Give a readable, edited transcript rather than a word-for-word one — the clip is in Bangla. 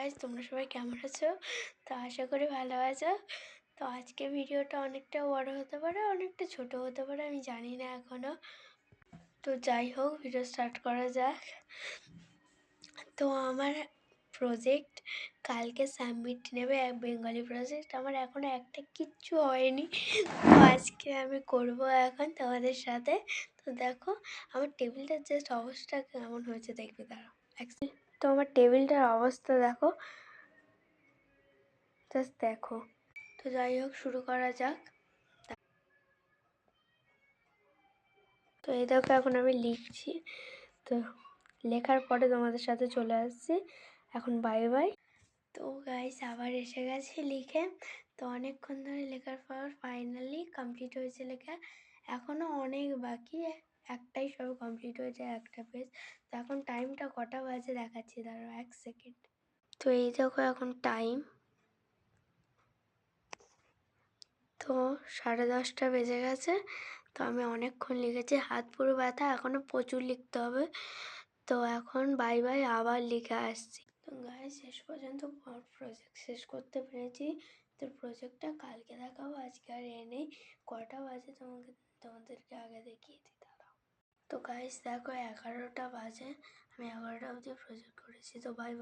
গাইস, তোমরা সবাই কেমন আছো? তো আশা করি ভালো আছো। তো আজকে ভিডিওটা অনেকটা বড় হতে পারে, অনেকটা ছোট হতে পারে, আমি জানি না এখনো। তো যাই হোক, ভিডিও স্টার্ট করা যাক। তো আমার প্রজেক্ট কালকে সাবমিট নেবে, এক বেঙ্গলি প্রজেক্ট। আমার এখনো একটা কিচ্ছু হয়নি, তো আজকে আমি করব এখন তোমাদের সাথে। তো দেখো আমার টেবিলটার জাস্ট অবস্থা কেমন হয়েছে, দেখবে দাঁড়াও। তো আমার টেবিলটার অবস্থা দেখো, জাস্ট দেখো। তো যাই হোক, শুরু করা যাক। তো এই দেখো, এখন আমি লিখছি। তো লেখার পরে তোমাদের সাথে চলে আসছি। এখন বাই বাই। তো গাইস, আবার এসে গেছি লিখে। তো অনেকক্ষণ ধরে লেখার পর ফাইনালি কমপ্লিট হয়েছে লেখা। এখনও অনেক বাকি, একটাই সব কমপ্লিট হয়েছে, একটা পেজ। তো এখন টাইমটা কটা বাজে দেখাচ্ছি, দাঁড়াও 1 সেকেন্ড। তো এই দেখো এখন টাইম, তো 10:30 বেজে গেছে। তো আমি অনেকক্ষণ লিখেছি, হাত পুরো ব্যথা, এখনও প্রচুর লিখতে হবে। তো এখন বাই বাই, আবার লিখে আসছি। তো গাইস, শেষ পর্যন্ত প্রজেক্ট শেষ করতে পেরেছি। তো প্রজেক্টটা কালকে দেখাবো, আজকে আর নেই। কটা বাজে তোমাদেরকে আগে দেখিয়ে দিই, দাঁড়াও। তো গাইস দেখো, 11টা বাজে, আমি 11টা অবধি প্রজেক্ট করেছি। তো বাই বাই।